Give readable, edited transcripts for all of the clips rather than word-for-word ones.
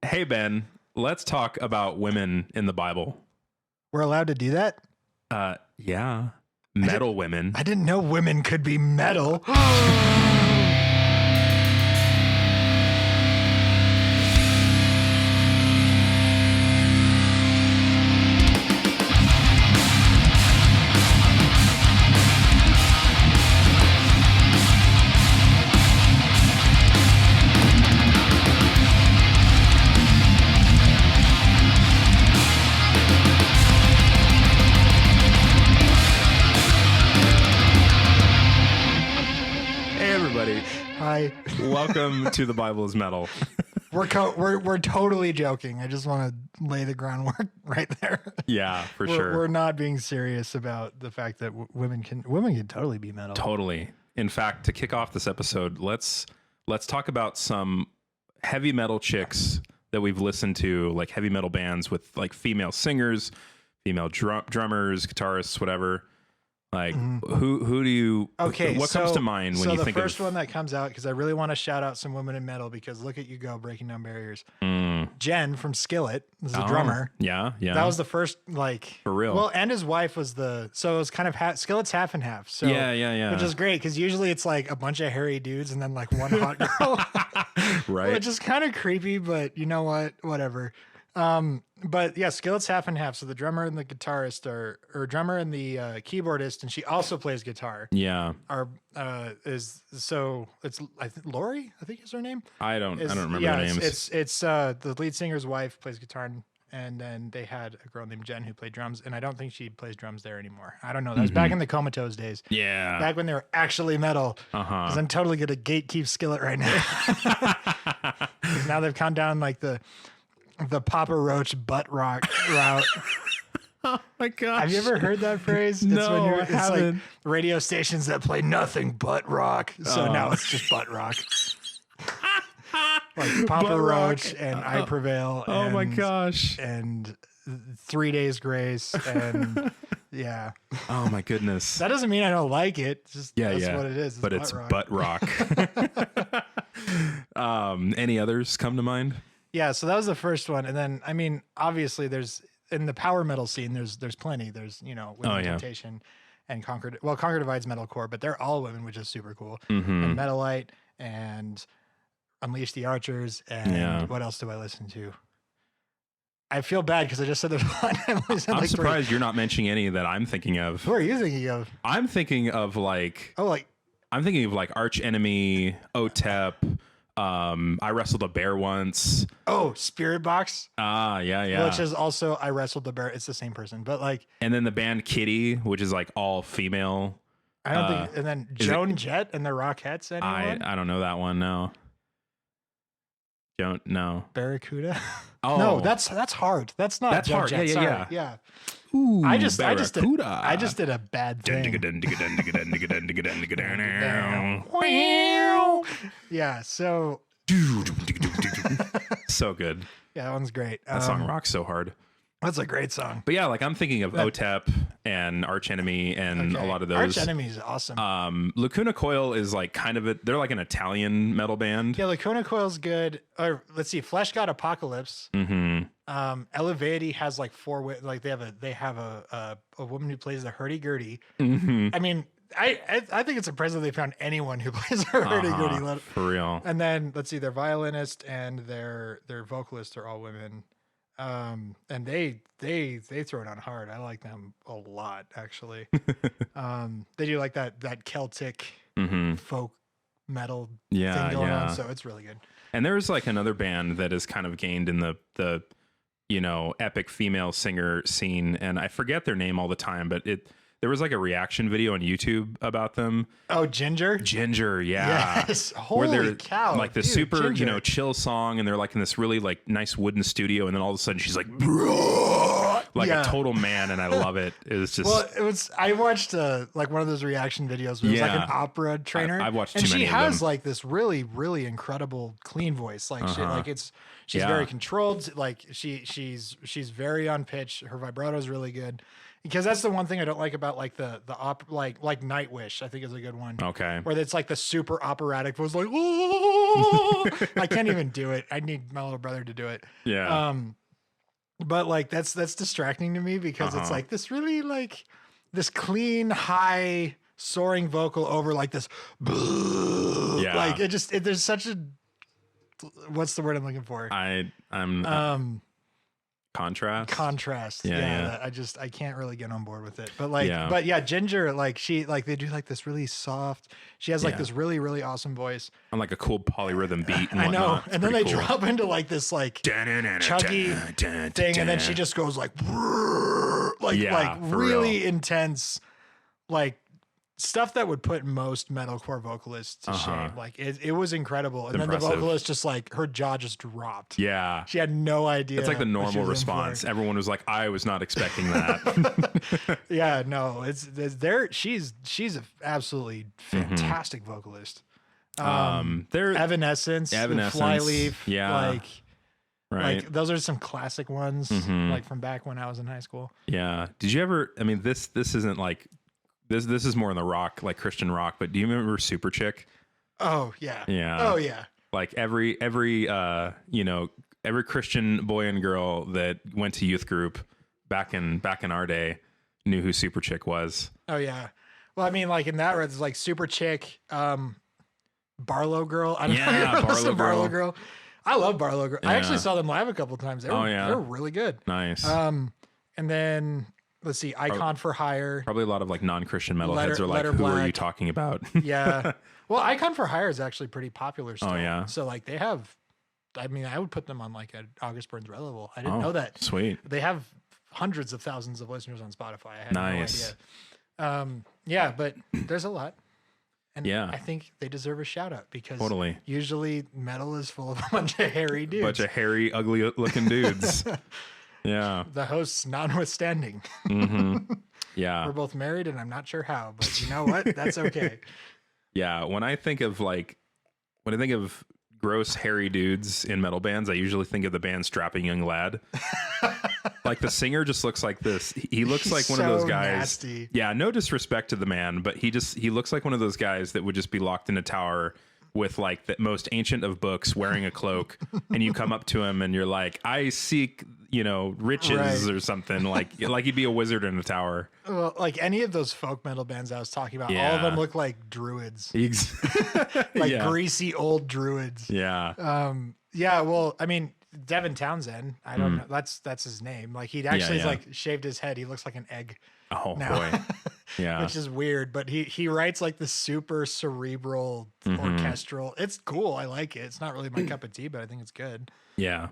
Hey, Ben, let's talk about women in the Bible. We're allowed to do that? Yeah. Metal women. I didn't know women could be metal. Hi. Welcome to The Bible is Metal. We're totally joking. I just want to lay the groundwork right there. Yeah, for sure. We're not being serious about the fact that women can totally be metal. Totally. In fact, to kick off this episode, let's talk about some heavy metal chicks that we've listened to, like heavy metal bands with like female singers, female drummers, guitarists, whatever. Like who do you? Okay, what comes to mind when you think of the first one that comes out? Because I really want to shout out some women in metal because look at you go breaking down barriers. Jen from Skillet is the drummer. Yeah. That was the first like for real. Well, and his wife was so it was kind of Skillet's half and half. So yeah. Which is great because usually it's like a bunch of hairy dudes and then like one hot girl. Right. Which is kind of creepy, but you know what? Whatever. But yeah, Skillet's half and half. So the drummer and the guitarist or drummer and the keyboardist, and she also plays guitar. Yeah. It's Lori, I think is her name. I don't remember the names. It's the lead singer's wife plays guitar, and then they had a girl named Jen who played drums, and I don't think she plays drums there anymore. I don't know. That was back in the Comatose days. Yeah. Back when they were actually metal. Because I'm totally gonna gatekeep Skillet right now. Because now they've come down like the Papa Roach butt rock route. Oh my gosh. Have you ever heard that phrase? No, it's like radio stations that play nothing but rock. So now it's just butt rock. Like Papa Butt Roach rock. and I Prevail. Oh my gosh. And 3 Days Grace. And yeah. Oh my goodness. That doesn't mean I don't like it. It's just that's what it is. But it's butt rock. Any others come to mind? Yeah, so that was the first one, and then I mean, obviously, there's in the power metal scene, there's plenty. There's Women Temptation and Conquer Divide's metalcore, but they're all women, which is super cool. And Metalite and Unleash the Archers, and what else do I listen to? I feel bad because I just said there's one. I'm surprised you're not mentioning any that I'm thinking of. Who are you thinking of? I'm thinking of I'm thinking of like Arch Enemy, OTEP. I wrestled a bear once. Oh, Spirit Box. Yeah. Which is also I wrestled the bear. It's the same person, but like. And then the band Kitty, which is like all female. I don't think. And then Joan Jett and the Rockettes. Anyone? I don't know that one. No. Don't know. Barracuda. Oh no, that's hard. That's not. That's hard. Jett. Yeah. Ooh, I just did a bad thing. Yeah, so so good. Yeah, that one's great. That song rocks so hard. That's a great song. But yeah, like I'm thinking of OTEP and Arch Enemy and a lot of those. Arch Enemy is awesome. Lacuna Coil is like they're like an Italian metal band. Yeah, Lacuna Coil's good. Or let's see, Flesh God Apocalypse. Elevati has like they have a woman who plays the hurdy-gurdy. I mean, I think it's impressive they found anyone who plays a hurdy-gurdy. For real. And then let's see, their violinist and their vocalist are all women. And they throw it on hard. I like them a lot, actually. They do like that Celtic folk metal thing going on, so it's really good. And there's like another band that is kind of gained in the epic female singer scene, and I forget their name all the time, but there was like a reaction video on YouTube about them. Oh, Ginger, yeah. Yes. Holy cow. Like the super, Ginger. Chill song, and they're like in this really like nice wooden studio, and then all of a sudden she's like a total man, and I love it. It was just I watched like one of those reaction videos where it was like an opera trainer. I've watched and too many she of has them. like this really, really incredible clean voice. Like she's very controlled. Like she's very on pitch. Her vibrato is really good. Because that's the one thing I don't like about like the like Nightwish, I think is a good one. Okay. Where it's like the super operatic voice, like, oh, I can't even do it. I need my little brother to do it. Yeah. But like that's distracting to me because it's like this really like this clean, high, soaring vocal over like this. Like there's such a, what's the word I'm looking for? I'm contrast. Yeah. I can't really get on board with it. But like, but yeah, Ginger, like they do like this really soft. She has like this really, really awesome voice. On like a cool polyrhythm beat. And I know. Whatnot. And then they drop into like this like chuggy thing, and then she just goes like really intense, like stuff that would put most metalcore vocalists to shame. Like it was incredible. And then the vocalist just like her jaw just dropped. Yeah. She had no idea. It's like the normal response. Everyone was like, I was not expecting that. Yeah, no, it's there. She's an absolutely fantastic vocalist. Evanescence, Flyleaf. Yeah. Like, right. Like those are some classic ones like from back when I was in high school. Yeah. Did you ever, I mean, this isn't like, This is more in the rock, like Christian rock, but do you remember Super Chick? Oh yeah. Yeah. Oh yeah. Like every Christian boy and girl that went to youth group back in our day knew who Super Chick was. Oh yeah. Well, I mean, like in that, it's like Super Chick, Barlow Girl. I don't know. Barlow Girl. I love Barlow Girl. Yeah. I actually saw them live a couple of times. They're really good. Nice. And then let's see, Icon for Hire. Probably a lot of like non-Christian metalheads are like, who are you talking about? Yeah. Well, Icon for Hire is actually pretty popular still. Oh yeah. So like they have, I mean, I would put them on like an August Burns Red level. I didn't know that. Sweet. They have hundreds of thousands of listeners on Spotify. I had no idea. Yeah, but there's a lot. And I think they deserve a shout out because usually metal is full of a bunch of hairy dudes. Bunch of hairy, ugly looking dudes. Yeah. The hosts notwithstanding. Yeah. We're both married and I'm not sure how, but you know what? That's okay. Yeah. When I think of gross hairy dudes in metal bands, I usually think of the band Strapping Young Lad. Like the singer just looks like this. He looks like one of those guys. Nasty. Yeah. No disrespect to the man, but he looks like one of those guys that would just be locked in a tower with like the most ancient of books, wearing a cloak, and you come up to him and you're like, I seek, riches or something. Like he'd be a wizard in a tower. Well, like any of those folk metal bands I was talking about, all of them look like druids. Like greasy old druids. Yeah. Yeah. Well, I mean, Devin Townsend, I don't know. That's his name. Like he actually like shaved his head. He looks like an egg. Oh now. Boy. Yeah. Which is weird, but he writes like the super cerebral orchestral. It's cool. I like it. It's not really my cup of tea, but I think it's good. Yeah.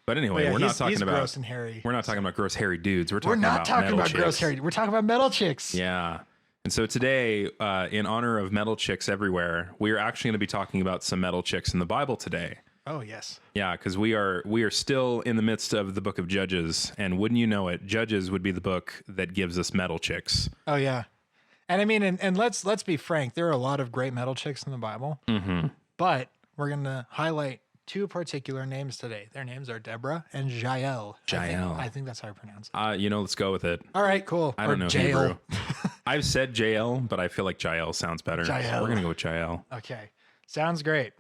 But anyway, we're not talking about gross and hairy. We're not talking about gross hairy dudes. We're not talking about chicks. Gross hairy. We're talking about metal chicks. Yeah. And so today, in honor of metal chicks everywhere, we are actually going to be talking about some metal chicks in the Bible today. Oh yes. Yeah, because we are still in the midst of the book of Judges, and wouldn't you know it, Judges would be the book that gives us metal chicks. Oh yeah. And I mean, and let's be frank, there are a lot of great metal chicks in the Bible, but we're going to highlight two particular names today. Their names are Deborah and Jael. I think that's how I pronounce it. Let's go with it. All right, cool. I don't know Hebrew. I've said Jael, but I feel like Jael sounds better. So we're going to go with Jael. Okay. Sounds great.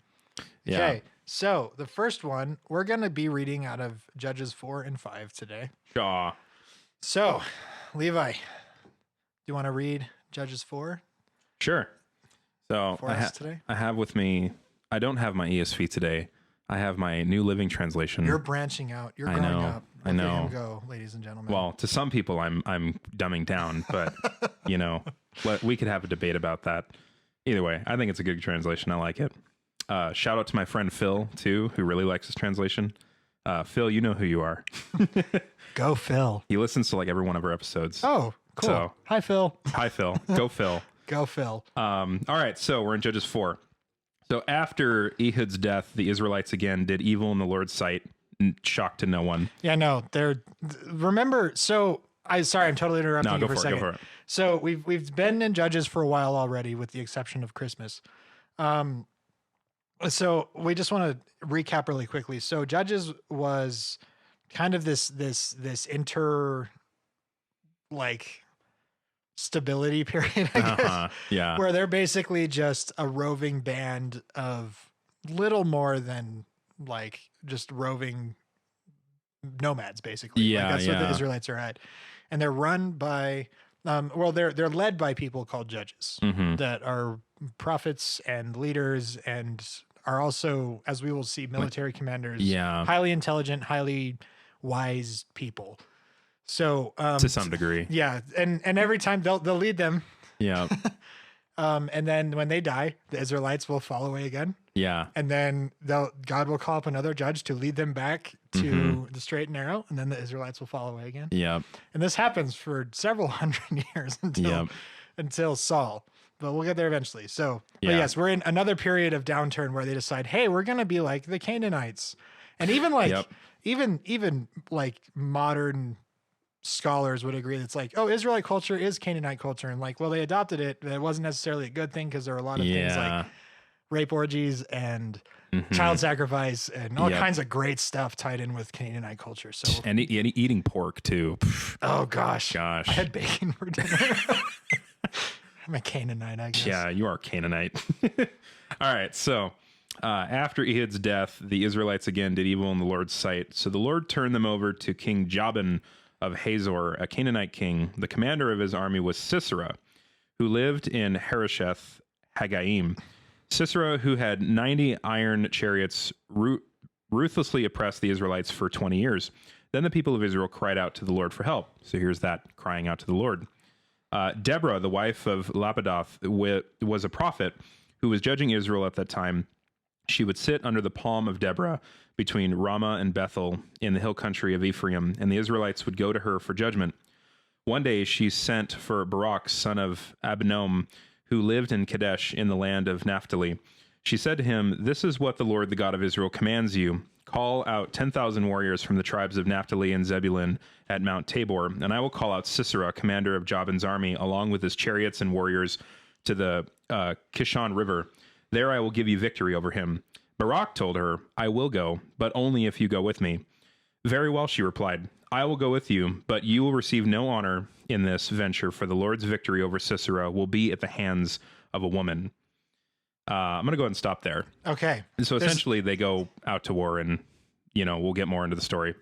Yeah. Okay. So the first one, we're going to be reading out of Judges 4 and 5 today. Shaw. So, Levi, do you want to read Judges 4? Sure. So for us today? I have with me, I don't have my ESV today. I have my New Living Translation. You're branching out. You're growing up. I know. Look at him go, ladies and gentlemen. Well, to some people, I'm dumbing down, but we could have a debate about that. Either way, I think it's a good translation. I like it. Shout out to my friend Phil too, who really likes this translation. Phil, you know who you are. Go Phil. He listens to like every one of our episodes. Oh, cool. So, hi Phil. Hi Phil. Go Phil. Go Phil. All right, so we're in Judges 4. So after Ehud's death, the Israelites again did evil in the Lord's sight, shock to no one. Yeah, no, remember, so I'm totally interrupting you for a second. Go for it. So we've been in Judges for a while already, with the exception of Christmas. So we just want to recap really quickly. So Judges was kind of this stability period, I guess. Yeah. Where they're basically just a roving band of little more than like just roving nomads, basically. Yeah, that's what the Israelites are at, and they're run by. They're led by people called judges that are prophets and leaders, and are also, as we will see, military commanders. Yeah, highly intelligent, highly wise people. So to some degree, yeah, and every time they'll lead them. Yeah. And then when they die, the Israelites will fall away again. Yeah. And then God will call up another judge to lead them back to the straight and narrow, and then the Israelites will fall away again. Yeah. And this happens for several hundred years until Saul. But we'll get there eventually. So, but yes, we're in another period of downturn where they decide, hey, we're going to be like the Canaanites. And even like even like modern scholars would agree it's like, oh, Israelite culture is Canaanite culture, and like, well, they adopted it, but it wasn't necessarily a good thing because there are a lot of things like rape orgies and child sacrifice and all kinds of great stuff tied in with Canaanite culture. So and eating pork too. Oh gosh, I had bacon for dinner. I'm a Canaanite, I guess. Yeah, you are Canaanite. All right, so after Ehud's death, the Israelites again did evil in the Lord's sight. So the Lord turned them over to King Jabin of Hazor, a Canaanite king. The commander of his army was Sisera, who lived in Harosheth Haggaim. Sisera, who had 90 iron chariots, ruthlessly oppressed the Israelites for 20 years. Then the people of Israel cried out to the Lord for help. So here's that crying out to the Lord. Deborah, the wife of Lapidoth, was a prophet who was judging Israel at that time. She would sit under the palm of Deborah between Ramah and Bethel in the hill country of Ephraim, and the Israelites would go to her for judgment. One day she sent for Barak, son of Abinoam, who lived in Kadesh in the land of Naphtali. She said to him, "This is what the Lord, the God of Israel, commands you. Call out 10,000 warriors from the tribes of Naphtali and Zebulun at Mount Tabor, and I will call out Sisera, commander of Jabin's army, along with his chariots and warriors to the Kishon River. There I will give you victory over him." Barak told her, "I will go, but only if you go with me." "Very well," she replied. "I will go with you, but you will receive no honor in this venture, for the Lord's victory over Sisera will be at the hands of a woman." I'm going to go ahead and stop there. Okay. So essentially they go out to war, and, we'll get more into the story.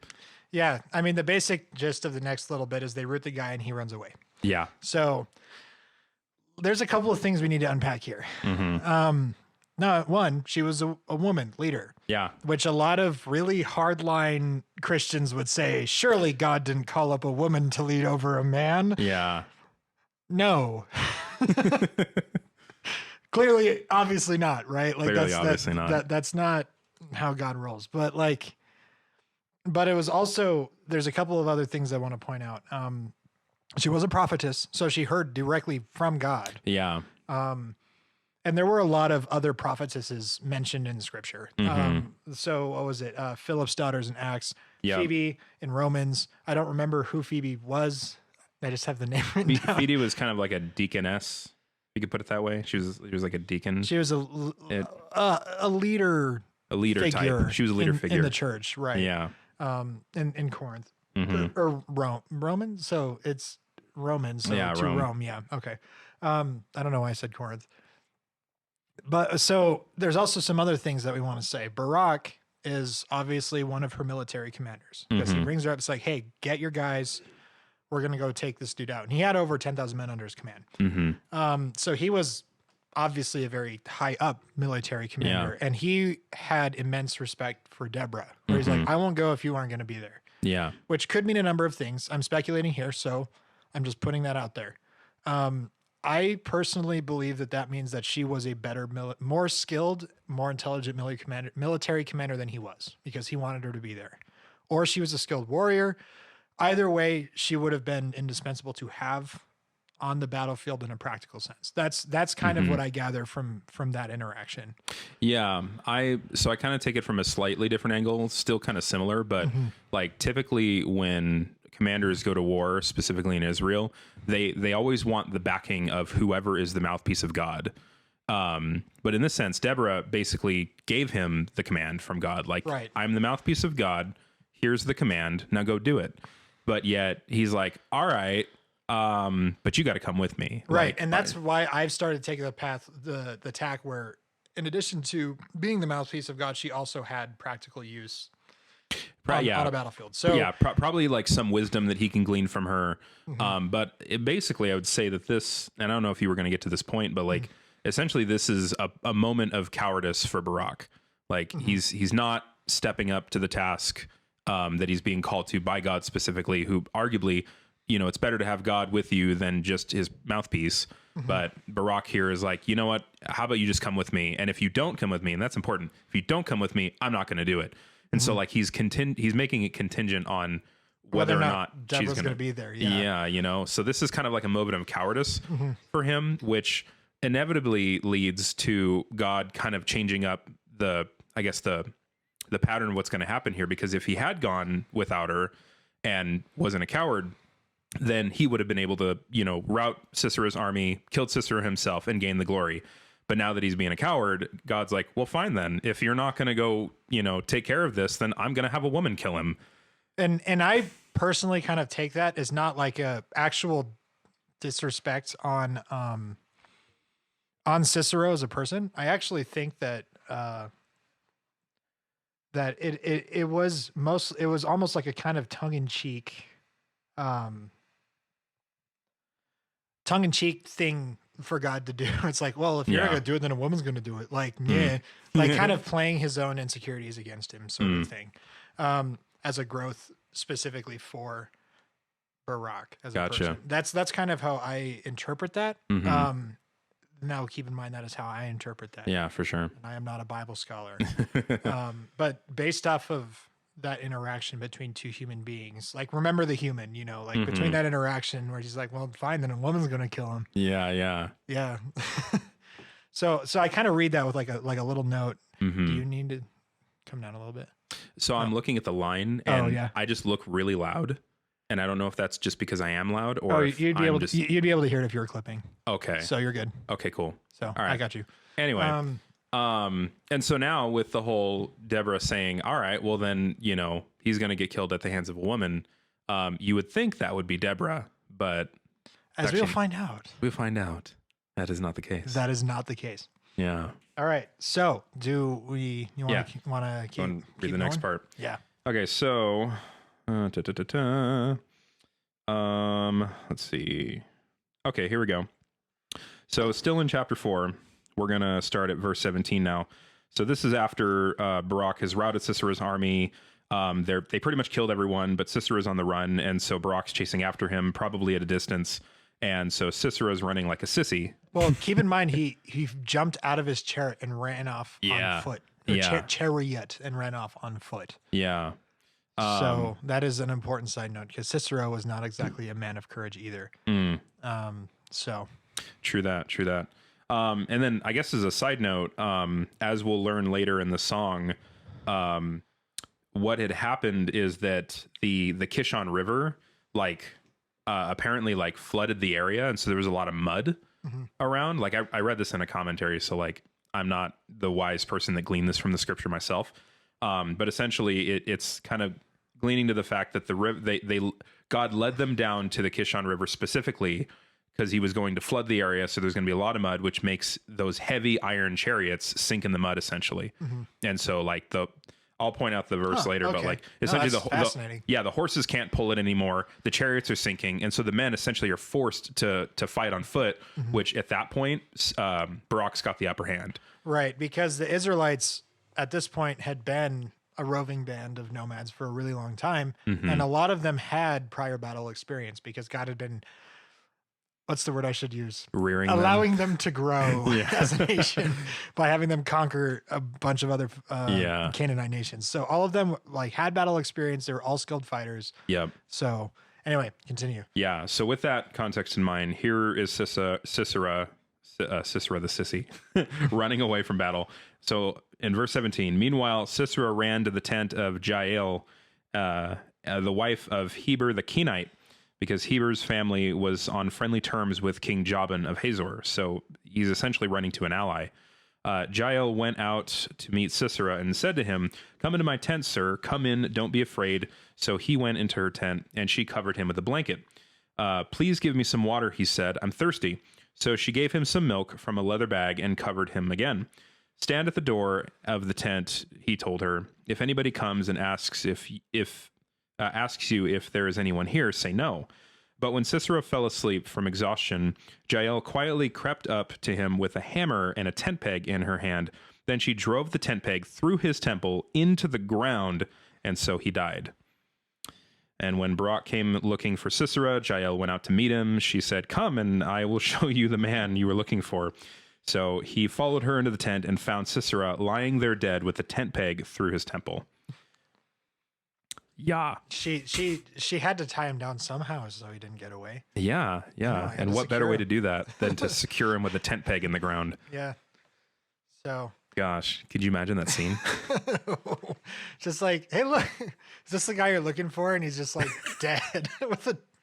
Yeah. I mean, the basic gist of the next little bit is they root the guy and he runs away. Yeah. So there's a couple of things we need to unpack here. No, one, she was a woman leader. Yeah. Which a lot of really hardline Christians would say, surely God didn't call up a woman to lead over a man. Yeah. No. Clearly, obviously not, right? Like that's not how God rolls. But it was also, there's a couple of other things I want to point out. She was a prophetess, so she heard directly from God. Yeah. And there were a lot of other prophetesses mentioned in Scripture. So what was it? Philip's daughters in Acts, Phoebe in Romans. I don't remember who Phoebe was. I just have the name written down. Phoebe was kind of like a deaconess. You could put it that way. She was like a deacon. She was a leader. A leader figure type. She was a leader figure in the church, right? Yeah. In Corinth or Roman. So it's Romans. So yeah, Rome. Yeah. Okay. I don't know why I said Corinth. But so there's also some other things that we want to say. Barak is obviously one of her military commanders because he brings her up. It's like, hey, get your guys. We're going to go take this dude out. And he had over 10,000 men under his command. So he was obviously a very high up military commander. And he had immense respect for Deborah, where he's like, I won't go if you aren't going to be there. Yeah. Which could mean a number of things. I'm speculating here, so I'm just putting that out there. I personally believe that means that she was a better, more skilled, more intelligent military commander than he was, because he wanted her to be there. Or she was a skilled warrior. Either way, she would have been indispensable to have on the battlefield in a practical sense. That's kind of what I gather from that interaction. Yeah, I kind of take it from a slightly different angle, still kind of similar, but like typically when commanders go to war, specifically in Israel, they always want the backing of whoever is the mouthpiece of God. But in this sense, Deborah basically gave him the command from God. Like, right. I'm the mouthpiece of God. Here's the command. Now go do it. But yet he's like, all right, but you got to come with me. Right. Like, and that's why I've started taking the tack where in addition to being the mouthpiece of God, she also had practical use on a battlefield. So yeah, probably like some wisdom that he can glean from her. But basically, I would say that this, and I don't know if you were going to get to this point, but like essentially, this is a moment of cowardice for Barak. Like he's not stepping up to the task that he's being called to by God specifically. Who arguably, it's better to have God with you than just his mouthpiece. But Barak here is like, you know what? How about you just come with me? And if you don't come with me, and that's important, if you don't come with me, I'm not going to do it. And so like he's making it contingent on whether or not Deborah's she's going to be there. Yeah. So this is kind of like a moment of cowardice for him, which inevitably leads to God kind of changing up the pattern of what's going to happen here. Because if he had gone without her and wasn't a coward, then he would have been able to, rout Sisera's army, killed Sisera himself, and gain the glory. But now that he's being a coward, God's like, well, fine then. If you're not going to go, take care of this, then I'm going to have a woman kill him. And I personally kind of take that as not like a actual disrespect on Sisera as a person. I actually think that it was almost like a kind of tongue in cheek thing for God to do. It's like, well, if you're not gonna do it, then a woman's gonna do it. Like, like kind of playing his own insecurities against him, sort of thing. As a growth specifically for Barak as a person. That's kind of how I interpret that. Now keep in mind that is how I interpret that. Yeah, for sure. And I am not a Bible scholar. But based off of that interaction between two human beings, like remember the human, between that interaction where he's like, well, fine, then a woman's going to kill him. Yeah. So I kind of read that with like a little note. Do you need to come down a little bit? So I'm looking at the line and I just look really loud. And I don't know if that's just because I am loud or you'd be able to hear it if you were clipping. Okay. So you're good. Okay, cool. So all right. I got you. Anyway. And so now with the whole Deborah saying, all right, well then, he's going to get killed at the hands of a woman. You would think that would be Deborah, but we'll find out. We'll find out. That is not the case. That is not the case. Yeah. All right. So you want to keep read the going? next part? Yeah. Okay. So, let's see. Okay, here we go. So still in chapter 4, we're going to start at verse 17 now. So this is after Barak has routed Sisera's army. They pretty much killed everyone, but Sisera's on the run. And so Barak's chasing after him, probably at a distance. And so Sisera's running like a sissy. Well, keep in mind, he jumped out of his chariot and ran off on foot. Chariot and ran off on foot. Yeah. So that is an important side note because Sisera was not exactly a man of courage either. So true that. And then I guess as a side note, as we'll learn later in the song, what had happened is that the Kishon River, apparently flooded the area. And so there was a lot of mud around. Like I read this in a commentary. So I'm not the wise person that gleaned this from the scripture myself. But essentially it's kind of gleaning to the fact that God led them down to the Kishon River specifically because he was going to flood the area. So there's going to be a lot of mud, which makes those heavy iron chariots sink in the mud essentially. And so I'll point out the verse later, okay. but essentially fascinating. the horses can't pull it anymore. The chariots are sinking. And so the men essentially are forced to fight on foot, which at that point, Barak's got the upper hand. Right. Because the Israelites at this point had been a roving band of nomads for a really long time. And a lot of them had prior battle experience because God had been, what's the word I should use? Allowing them to grow as a nation by having them conquer a bunch of other Canaanite nations. So all of them had battle experience. They were all skilled fighters. Yep. So anyway, continue. Yeah. So with that context in mind, here is Sisera the sissy, running away from battle. So in verse 17, meanwhile, Sisera ran to the tent of Jael, the wife of Heber the Kenite, because Heber's family was on friendly terms with King Jabin of Hazor. So he's essentially running to an ally. Jael went out to meet Sisera and said to him, "Come into my tent, sir. Come in. Don't be afraid." So he went into her tent, and she covered him with a blanket. "Please give me some water," he said. "I'm thirsty." So she gave him some milk from a leather bag and covered him again. Stand at the door of the tent, he told her. If anybody comes and asks asks you if there is anyone here, say no. But when Sisera fell asleep from exhaustion, Jael quietly crept up to him with a hammer and a tent peg in her hand. Then she drove the tent peg through his temple into the ground, and so he died. And when Barak came looking for Sisera, Jael went out to meet him. She said, "Come, and I will show you the man you were looking for." So he followed her into the tent and found Sisera lying there dead with a tent peg through his temple. Yeah. She had to tie him down somehow so he didn't get away. Yeah. And what better way to do that than to secure him with a tent peg in the ground? Yeah. So. Gosh, could you imagine that scene? Just like, hey, look, is this the guy you're looking for? And he's just like dead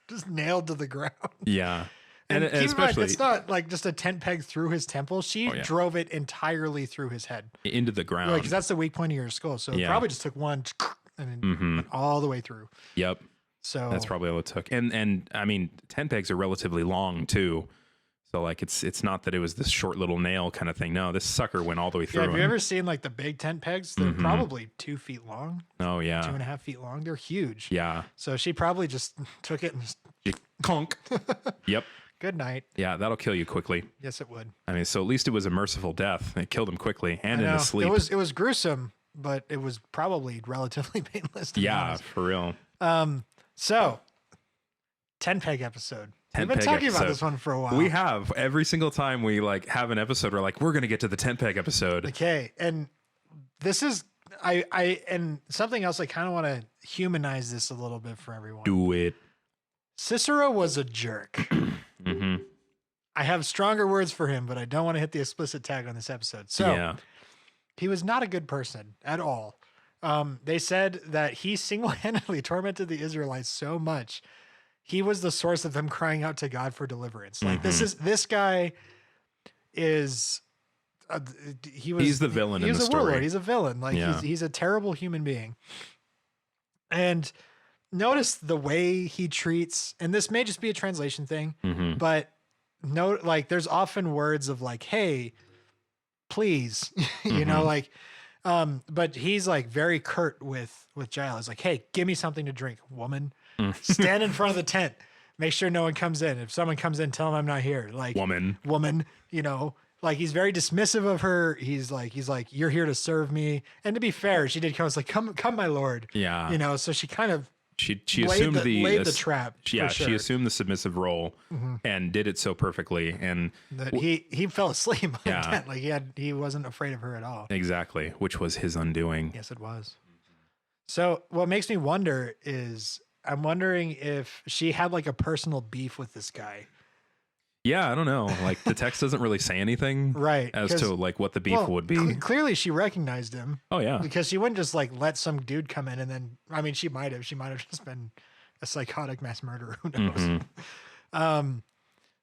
just nailed to the ground. Yeah. And especially, it's not like just a tent peg through his temple. She drove it entirely through his head. Into the ground. Because that's the weak point of your skull. So it probably just took one and then went all the way through. Yep. So that's probably all it took. And I mean, tent pegs are relatively long too. So like it's not that it was this short little nail kind of thing. No, this sucker went all the way through. Yeah, have you ever seen like the big tent pegs? They're probably 2 feet long. Oh yeah. 2.5 feet long. They're huge. Yeah. So she probably just took it and just conk. Yep. Good night. Yeah, that'll kill you quickly. Yes, it would. I mean, so at least it was a merciful death. It killed him quickly and in his sleep. It was gruesome, but it was probably relatively painless. To be honest. For real. So tent peg episode. We've been talking about this one for a while. We have. Every single time we like have an episode, we're like, we're gonna get to the tent peg episode. Okay, and this is and something else I kind of want to humanize this a little bit for everyone. Do it. Sisera was a jerk. I have stronger words for him, but I don't want to hit the explicit tag on this episode. So he was not a good person at all. They said that he single-handedly tormented the Israelites so much. He was the source of them crying out to God for deliverance. Like this guy is, he's the villain in the story. He's a warlord. He's a villain. Like he's a terrible human being. And notice the way he treats, and this may just be a translation thing, but like there's often words of like, hey, please, you know, like, but he's like very curt with Jael. He's like, hey, give me something to drink, woman. Stand in front of the tent. Make sure no one comes in. If someone comes in, tell them I'm not here. Like woman, you know, like he's very dismissive of her. He's like, you're here to serve me. And to be fair, she did come. It's like, come, my lord. Yeah. You know, so she kind of, she assumed laid the trap. Yeah. Sure. She assumed the submissive role and did it so perfectly. And that he fell asleep on the tent. Like he wasn't afraid of her at all. Exactly. Which was his undoing. Yes, it was. So what makes me wonder is, I'm wondering if she had like a personal beef with this guy. Yeah, I don't know. Like the text doesn't really say anything, right? As to like what the beef would be. Clearly, she recognized him. Oh yeah, because she wouldn't just like let some dude come in and then. I mean, she might have. She might have just been a psychotic mass murderer. Who knows?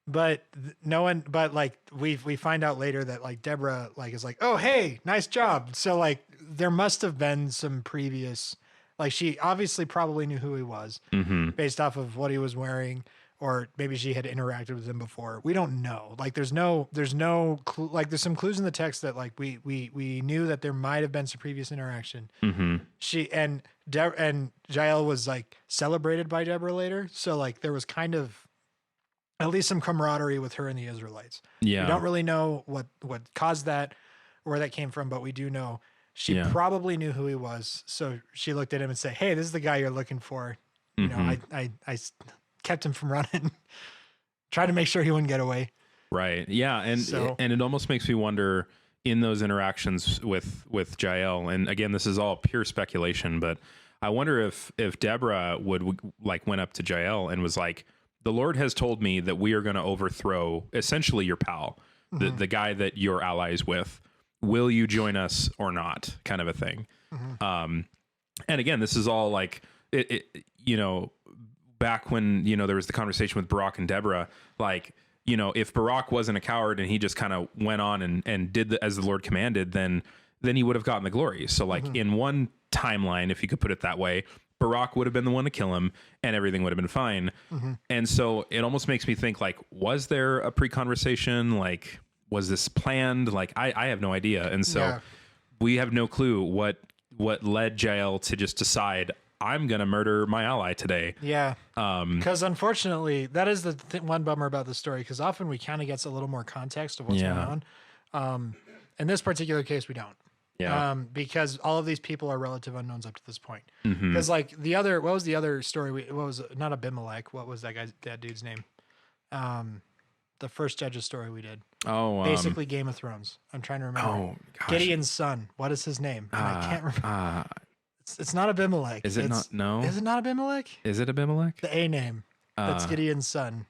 But no one. But like we find out later that like Deborah like is like, oh hey, nice job. So like there must have been some previous. Like she obviously probably knew who he was based off of what he was wearing, or maybe she had interacted with him before. We don't know. Like there's no like there's some clues in the text that like we knew that there might have been some previous interaction. She and Jael was like celebrated by Deborah later, so like there was kind of at least some camaraderie with her and the Israelites. Yeah, we don't really know what caused that or where that came from, but we do know. She probably knew who he was, so she looked at him and said, "Hey, this is the guy you're looking for." You know, I kept him from running, tried to make sure he wouldn't get away. Right. Yeah, and it almost makes me wonder in those interactions with Jael, and again, this is all pure speculation, but I wonder if Deborah would like went up to Jael and was like, "The Lord has told me that we are going to overthrow essentially your pal, the guy that you're allies with. Will you join us or not?" kind of a thing. And again, this is all like, you know, back when, you know, there was the conversation with Barak and Deborah, like, you know, if Barak wasn't a coward and he just kind of went on and did as the Lord commanded, then he would have gotten the glory. So like in one timeline, if you could put it that way, Barak would have been the one to kill him and everything would have been fine. And so it almost makes me think like, was there a pre-conversation? Like, was this planned? Like, I have no idea. And so we have no clue what led Jael to just decide, I'm going to murder my ally today. Yeah. Because unfortunately, that is the one bummer about the story, because often we kind of get a little more context of what's going on. In this particular case, we don't. Yeah. Because all of these people are relative unknowns up to this point. Because like what was the other story? Not Abimelech. What was that dude's name? The first Judges story we did. Oh, basically Game of Thrones. I'm trying to remember. Oh, gosh. Gideon's son. What is his name? I can't remember. It's not Abimelech. Is it not? No. Is it not Abimelech? Is it Abimelech? The A name. That's Gideon's son.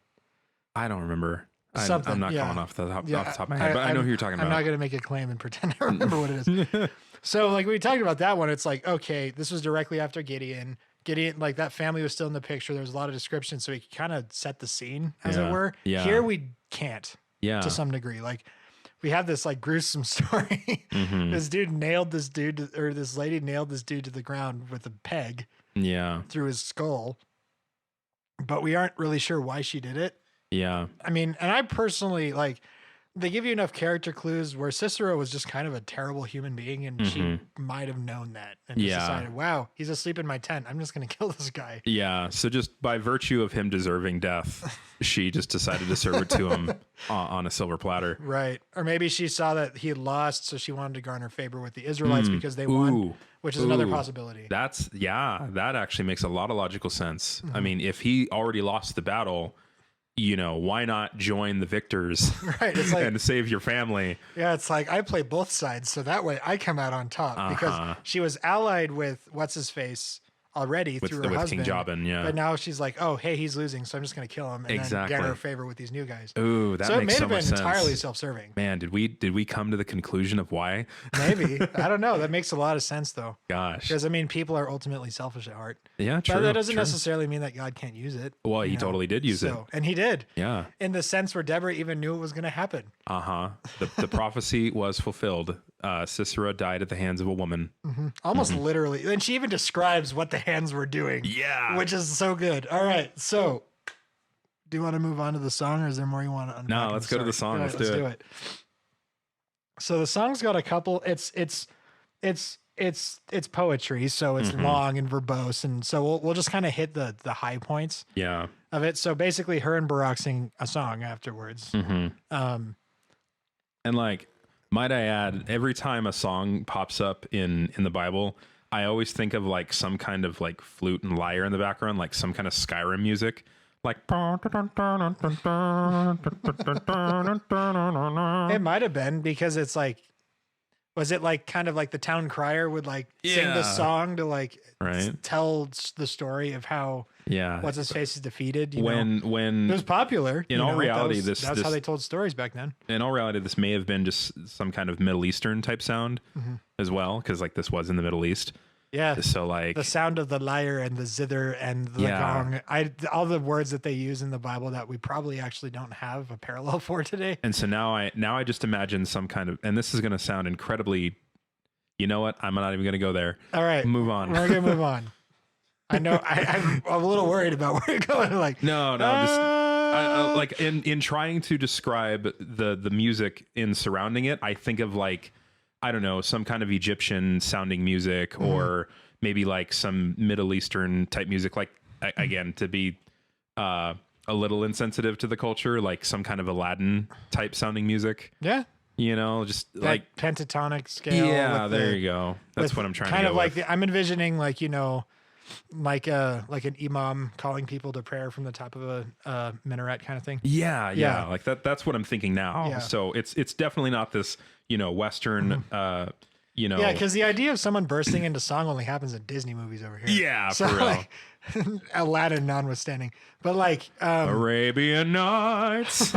I don't remember. Something. I'm not calling off the top of my head, but I know who you're talking about. I'm not going to make a claim and pretend I remember what it is. So like we talked about that one. It's like, okay, this was directly after Gideon. Like that family was still in the picture. There was a lot of description. So he kind of set the scene, as it were. Yeah. Here we can't. Yeah. To some degree. Like we have this like gruesome story. This dude nailed this dude, or this lady nailed this dude to the ground with a peg. Yeah. Through his skull. But we aren't really sure why she did it. Yeah. I mean, and I personally like, they give you enough character clues where Sisera was just kind of a terrible human being, and she might have known that and just decided, wow, he's asleep in my tent. I'm just going to kill this guy. Yeah. So just by virtue of him deserving death, she just decided to serve it to him on a silver platter. Right. Or maybe she saw that he had lost, so she wanted to garner favor with the Israelites because they won, which is another possibility. That actually makes a lot of logical sense. I mean, if he already lost the battle, why not join the victors right, it's like, and save your family? Yeah, it's like I play both sides, so that way I come out on top because she was allied with what's-his-face already through her husband. King Jabin, yeah. But now she's like, oh, hey, he's losing, so I'm just going to kill him and then garner favor with these new guys. Ooh, that makes so much sense. So it may have been entirely self-serving. Man, did we come to the conclusion of why? Maybe. I don't know. That makes a lot of sense, though. Gosh. Because, I mean, people are ultimately selfish at heart. Yeah, true. But that doesn't necessarily mean that God can't use it. Well, he totally did use it. And he did. Yeah. In the sense where Deborah even knew it was going to happen. The prophecy was fulfilled. Sisera died at the hands of a woman. Almost literally. And she even describes what the hands were doing. Yeah. Which is so good. All right. So, do you want to move on to the song, or is there more you want to unpack? No, let's go to the song. Let's do it. So the song's got a couple. It's poetry, so it's long and verbose, and so we'll just kind of hit the high points. Yeah. Of it. So basically, her and Barak sing a song afterwards. And like, might I add, every time a song pops up in the Bible, I always think of like some kind of like flute and lyre in the background, like some kind of Skyrim music. Like it might have been because it's like, was it like kind of like the town crier would like sing the song to like tell the story of how what's his face is defeated? When it was popular. In all reality, that's how they told stories back then. In all reality, this may have been just some kind of Middle Eastern type sound as well, because like this was in the Middle East. Yeah. So like the sound of the lyre and the zither and the gong, all the words that they use in the Bible that we probably actually don't have a parallel for today. And so now I just imagine some kind of, and this is going to sound incredibly, you know what? I'm not even going to go there. All right. Move on. We're going to move on. I know I'm a little worried about where you're going. Like, no, just like in trying to describe the music in surrounding it, I think of like, I don't know, some kind of Egyptian sounding music or maybe like some Middle Eastern type music, like again, to be a little insensitive to the culture, like some kind of Aladdin type sounding music. Yeah. Just that like pentatonic scale. Yeah, there you go. That's what I'm trying to kind go of like with. I'm envisioning like, like an imam calling people to prayer from the top of a minaret kind of thing. Yeah. Like that's what I'm thinking now. Yeah. So it's definitely not this, Western, Yeah, because the idea of someone bursting into song only happens in Disney movies over here. Yeah, so for real. Like, Aladdin notwithstanding. But like Arabian Nights.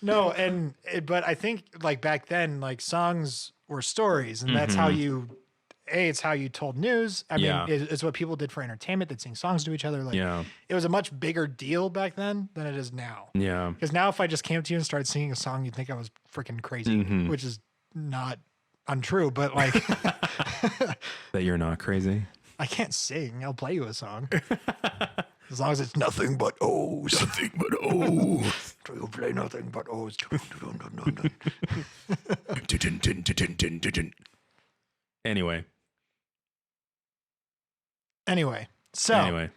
No, but I think like back then, like songs were stories, and that's how it's how you told news. I mean, it's what people did for entertainment. They'd sing songs to each other. Like, it was a much bigger deal back then than it is now. Yeah. Because now if I just came up to you and started singing a song, you'd think I was freaking crazy, which is not untrue, but like. That you're not crazy. I can't sing. I'll play you a song. As long as it's nothing but O's. Nothing but oh. Do you play nothing but O's? Anyway. So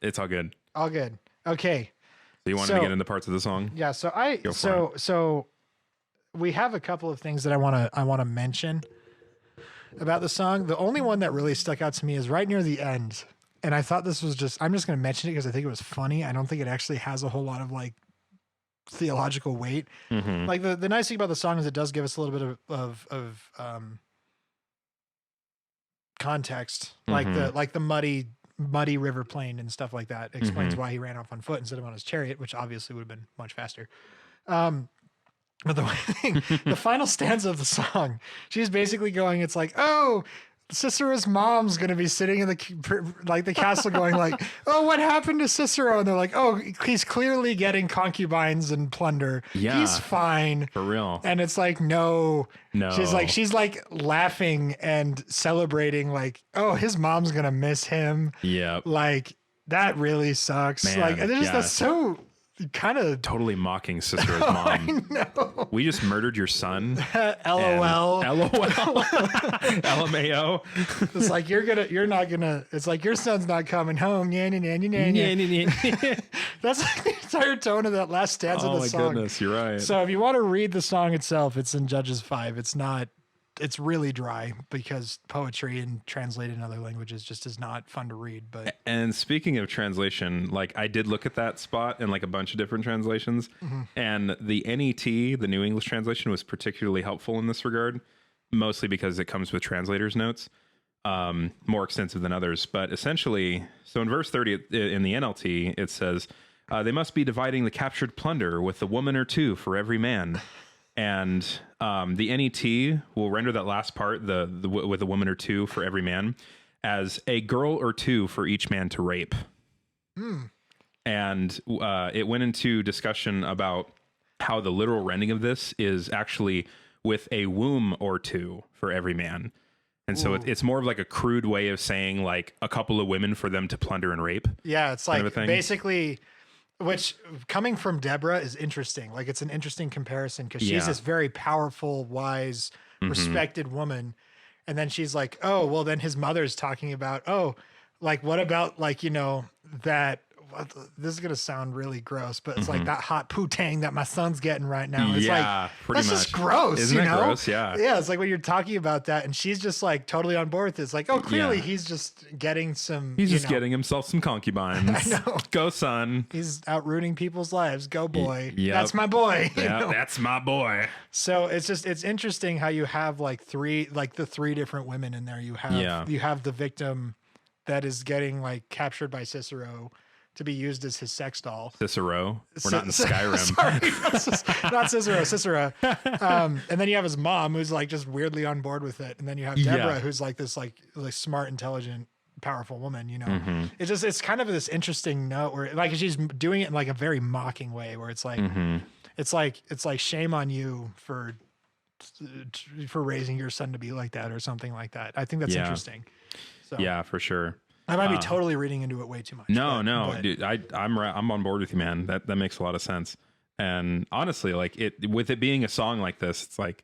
it's all good. all good. Okay. So you wanted to get into parts of the song? Yeah. So we have a couple of things that I want to mention about the song. The only one that really stuck out to me is right near the end. And I thought this was I'm just going to mention it because I think it was funny. I don't think it actually has a whole lot of like theological weight. Mm-hmm. Like the nice thing about the song is it does give us a little bit of context, like the muddy river plain and stuff like that. It explains why he ran off on foot instead of on his chariot, which obviously would have been much faster. But the final stanza of the song, she's basically going, it's like, oh, Sisera's mom's going to be sitting in the castle going like, oh, what happened to Sisera? And they're like, oh, he's clearly getting concubines and plunder. Yeah. He's fine. For real. And it's like, no. She's like laughing and celebrating like, oh, his mom's going to miss him. Yeah. Like that really sucks. Man, like, that's so kind of totally mocking Sisera's mom. I know. We just murdered your son. LOL. LMAO. It's like it's like your son's not coming home. That's like the entire tone of that last stanza of the song. Oh my goodness, you're right. So if you want to read the song itself, it's in Judges 5. It's really dry because poetry and translated in other languages just is not fun to read. And speaking of translation, like I did look at that spot in like a bunch of different translations, and the NET, the New English translation, was particularly helpful in this regard, mostly because it comes with translator's notes, more extensive than others. But essentially, so in verse 30 in the NLT, it says, they must be dividing the captured plunder with a woman or two for every man. And the NET will render that last part, the with a woman or two for every man, as a girl or two for each man to rape. And it went into discussion about how the literal rendering of this is actually with a womb or two for every man. And so it's more of like a crude way of saying like a couple of women for them to plunder and rape. Yeah, it's like basically... Which coming from Deborah is interesting. Like it's an interesting comparison because she's this very powerful, wise, respected woman. And then she's like, oh, well, then his mother's talking about, oh, like, what about like, that this is going to sound really gross, but it's like that hot poo-tang that my son's getting right now. It's like, that's just gross. Isn't that gross? Yeah. Yeah. It's like when you're talking about that and she's just like totally on board with it. It's like, oh, clearly he's just getting getting himself some concubines. I know. Go son. He's out ruining people's lives. Go boy. That's my boy. Yeah, that's my boy. So it's interesting how you have the three different women in there. You have the victim that is getting like captured by Sisera to be used as his sex doll. Cicero. We're not in Skyrim. Sorry, not Cicero, Sisera. And then you have his mom who's like just weirdly on board with it. And then you have Deborah who's like this like smart, intelligent, powerful woman, It's kind of this interesting note where like she's doing it in like a very mocking way where it's like it's like shame on you for raising your son to be like that or something like that. I think that's interesting. So. Yeah, for sure. I might be totally reading into it way too much. No, dude, I'm on board with you, man. That makes a lot of sense. And honestly, like with it being a song like this, it's like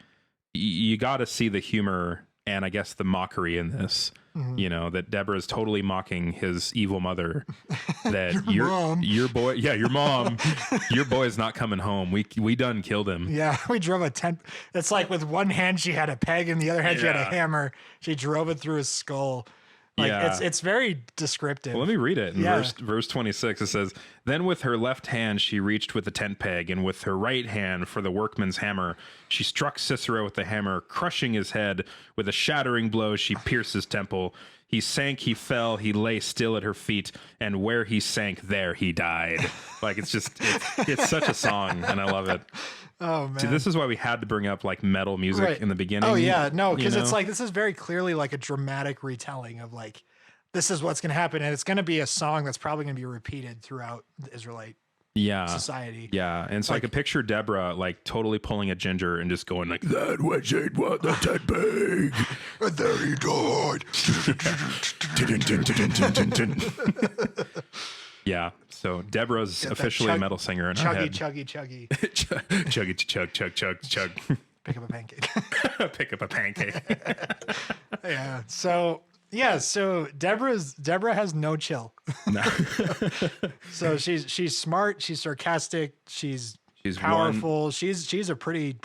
you got to see the humor and I guess the mockery in this. That Deborah is totally mocking his evil mother. That your boy, your mom, your boy is not coming home. We done killed him. Yeah, we drove a tent. It's like with one hand she had a peg and the other hand she had a hammer. She drove it through his skull. Like it's very descriptive. Well, let me read it. In verse 26, it says, then with her left hand, she reached with the tent peg, and with her right hand for the workman's hammer, she struck Sisera with the hammer, crushing his head. With a shattering blow, she pierced his temple. He sank, he fell, he lay still at her feet, and where he sank, there he died. Like it's such a song, and I love it. Oh man! See, this is why we had to bring up like metal music in the beginning. Oh yeah, no, because it's like this is very clearly like a dramatic retelling of like this is what's going to happen, and it's going to be a song that's probably going to be repeated throughout the Israelite society. Yeah. And so I could picture Deborah like totally pulling a Ginger and just going like, that was it, what the Ted Pig. And there he died. Yeah. So Deborah's officially a metal singer in our head. Chuggy. Chuggy, chug. Pick up a pancake. Pick up a pancake. Yeah. So Deborah has no chill. No. So she's smart, she's sarcastic, she's powerful. She's a pretty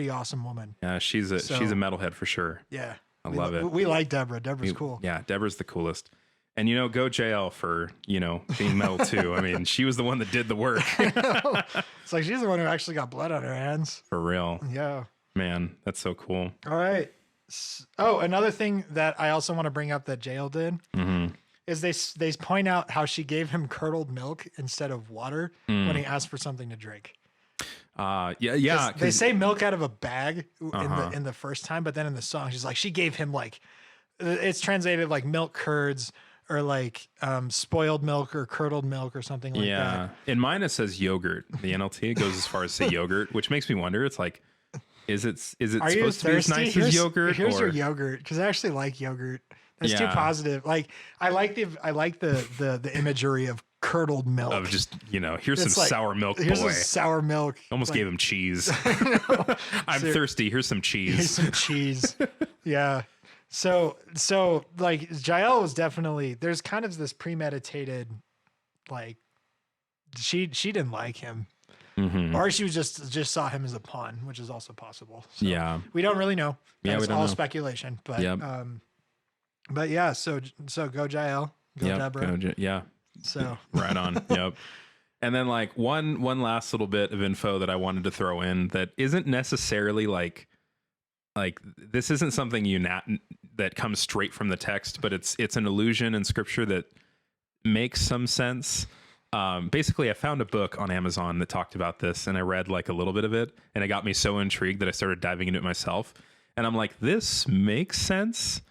awesome woman. Yeah, she's a metalhead for sure. Yeah. I love it. We like Deborah. Deborah's cool. Yeah, Deborah's the coolest. And go Jael for, being metal too. I mean, she was the one that did the work. It's like she's the one who actually got blood on her hands. For real. Yeah. Man, that's so cool. All right. Oh, another thing that I also want to bring up that Jael did is they point out how she gave him curdled milk instead of water when he asked for something to drink. Yeah. They say milk out of a bag in the first time, but then in the song, she's like, she gave him like, it's translated like milk curds or like spoiled milk or curdled milk or something like that. Yeah. In mine, it says yogurt. The NLT goes as far as say yogurt, which makes me wonder. It's like, is it supposed to be as nice as yogurt? Here's your yogurt, because I actually like yogurt. That's too positive. Like I like the imagery of curdled milk. Of just, here's some sour milk, here's boy. Some sour milk. Almost gave him cheese. I'm thirsty. Here's some cheese. Here's some cheese. Yeah. So like Jael was definitely, there's kind of this premeditated, like she didn't like him. Or she was just saw him as a pawn, which is also possible. So yeah. We don't really know. Yeah, it's all speculation. But but yeah, so go Jael. Go Deborah. Yeah. So right on. Yep. And then like one last little bit of info that I wanted to throw in that isn't necessarily like this isn't something that comes straight from the text, but it's an allusion in scripture that makes some sense. Basically I found a book on Amazon that talked about this, and I read like a little bit of it, and it got me so intrigued that I started diving into it myself. And I'm like, this makes sense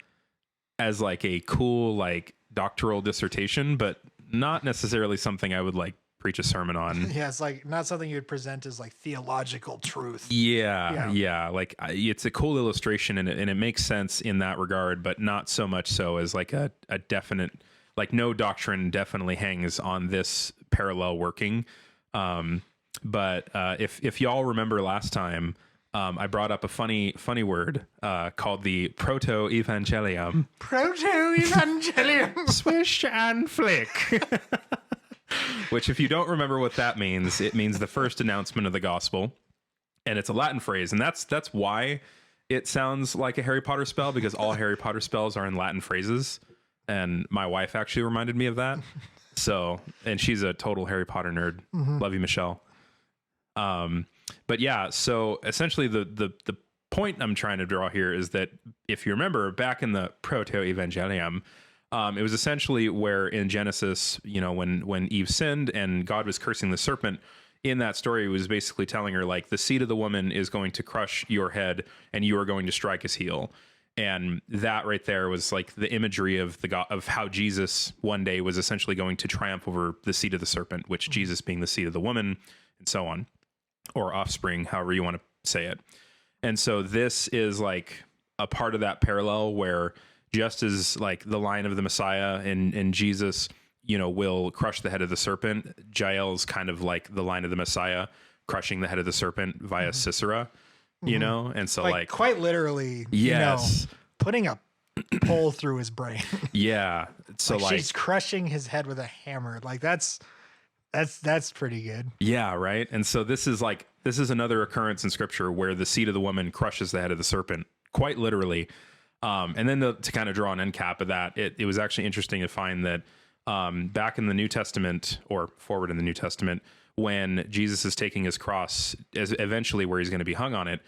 as like a cool, like doctoral dissertation, but not necessarily something I would like preach a sermon on. Yeah. It's like not something you would present as like theological truth. Yeah. Like it's a cool illustration, and it makes sense in that regard, but not so much so as like a definite, like no doctrine definitely hangs on this parallel working. But if y'all remember last time, I brought up a funny word called the proto-evangelium. Proto-evangelium. Swish and flick. Which, if you don't remember what that means, it means the first announcement of the gospel. And it's a Latin phrase. And that's why it sounds like a Harry Potter spell, because all Harry Potter spells are in Latin phrases. And my wife actually reminded me of that. So, and she's a total Harry Potter nerd. Love you, Michelle. But yeah, so essentially the point I'm trying to draw here is that if you remember back in the proto-evangelium, it was essentially where in Genesis, when Eve sinned and God was cursing the serpent, in that story, it was basically telling her like the seed of the woman is going to crush your head and you are going to strike his heel. And that right there was like the imagery of of how Jesus one day was essentially going to triumph over the seed of the serpent, which Jesus being the seed of the woman, and so on, or offspring, however you want to say it. And so this is like a part of that parallel where just as like the line of the Messiah and Jesus, will crush the head of the serpent, Jael's kind of like the line of the Messiah crushing the head of the serpent via Sisera. And so like quite literally, yes, putting a pole through his brain. Yeah. So like she's crushing his head with a hammer. Like that's pretty good. Yeah. Right. And so this is another occurrence in scripture where the seed of the woman crushes the head of the serpent, quite literally. And then to kind of draw an end cap of that, it was actually interesting to find that back in the New Testament, or forward in the New Testament, when Jesus is taking his cross, eventually where he's going to be hung on it,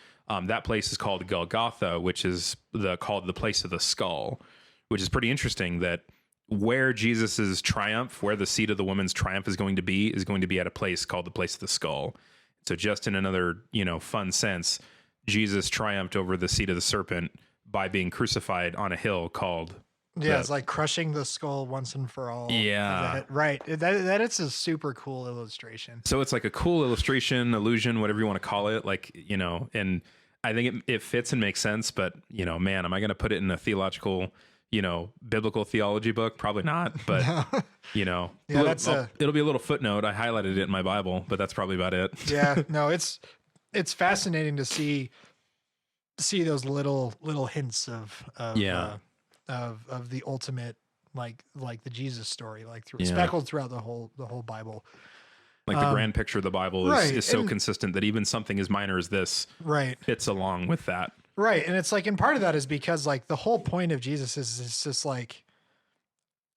that place is called Golgotha, which is called the place of the skull, which is pretty interesting that where Jesus's triumph, where the seed of the woman's triumph is going to be at a place called the place of the skull. So just in another, fun sense, Jesus triumphed over the seed of the serpent by being crucified on a hill called Yeah, it's like crushing the skull once and for all. Yeah. Right. That it's a super cool illustration. So it's like a cool illustration, illusion, whatever you want to call it. Like, and I think it fits and makes sense, but man, am I going to put it in a theological, biblical theology book? Probably not, but Yeah, it'll be a little footnote. I highlighted it in my Bible, but that's probably about it. Yeah, no, it's fascinating to see those little hints of the ultimate, like the Jesus story, like speckled throughout the whole Bible. Like the grand picture of the Bible is so consistent that even something as minor as this fits along with that. Right. And it's like, and part of that is because like the whole point of Jesus is just like,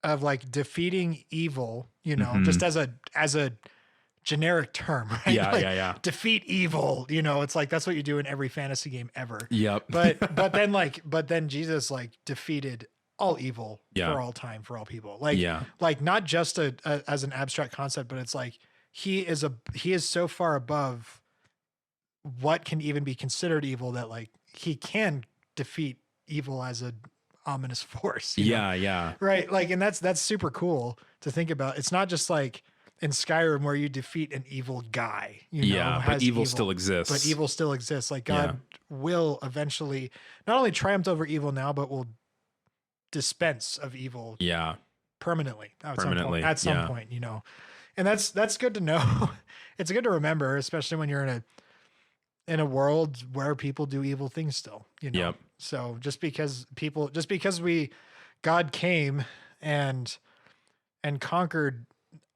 of like defeating evil, just as a generic term, right? Yeah, like, yeah. Defeat evil, it's like, that's what you do in every fantasy game ever. Yep. But then Jesus like defeated all evil for all time, for all people. Like not just as an abstract concept, but it's like, he is so far above what can even be considered evil that like he can defeat evil as a ominous force. You know? Yeah. Right. Like, and that's super cool to think about. It's not just like in Skyrim where you defeat an evil guy, but evil still exists. But evil still exists. Like God will eventually not only triumph over evil now, but will dispense of evil. Yeah. Permanently. At some point, And that's good to know. It's good to remember, especially when you're in a world where people do evil things still, Yep. So just because God came and conquered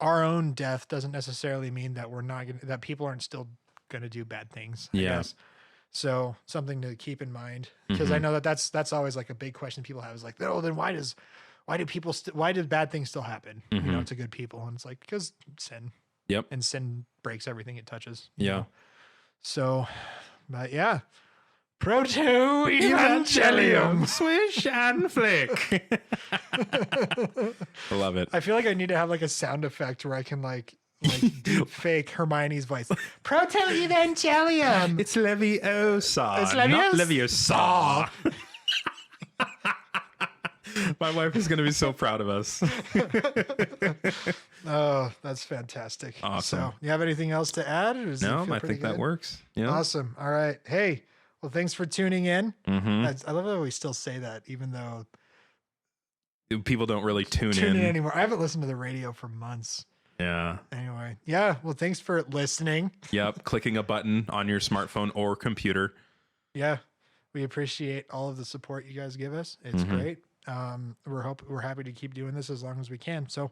our own death doesn't necessarily mean that that people aren't still going to do bad things. I guess. So something to keep in mind, because I know that's always like a big question people have is like, oh, then why do bad things still happen, to good people? And it's like, because sin. Yep. And sin breaks everything it touches. Yeah. So, but yeah. Proto-evangelium. Swish and flick. I love it. I feel like I need to have like a sound effect where I can like do fake Hermione's voice. Proto-evangelium. It's Leviosa. It's Leviosa. Not Leviosa. My wife is going to be so proud of us. Oh, that's fantastic. Awesome. So, you have anything else to add? Or no, I think that works. Yeah. Awesome. All right. Hey, well, thanks for tuning in. Mm-hmm. I love how we still say that, even though people don't really tune in in anymore. I haven't listened to the radio for months. Yeah. Anyway. Yeah. Well, thanks for listening. Yep. Clicking a button on your smartphone or computer. Yeah. We appreciate all of the support you guys give us. It's great. We're happy to keep doing this as long as we can. So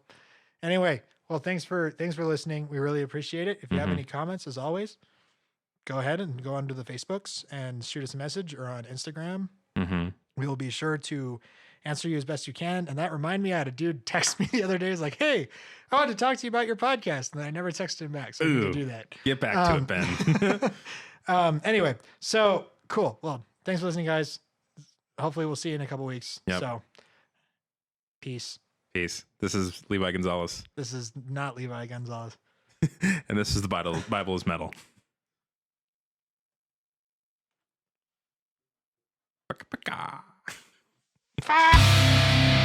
anyway, well, thanks for listening. We really appreciate it. If you have any comments, as always, go ahead and go onto the Facebooks and shoot us a message, or on Instagram. We will be sure to answer you as best you can. And that reminded me, I had a dude text me the other day. He's like, hey, I want to talk to you about your podcast. And then I never texted him back. So I need to do that. Get back to it, Ben. Anyway, so cool. Well, thanks for listening, guys. Hopefully we'll see you in a couple weeks. Yep. So peace. Peace. This is Levi Gonzalez. This is not Levi Gonzalez. And this is the Bible is Metal. Paka, paka.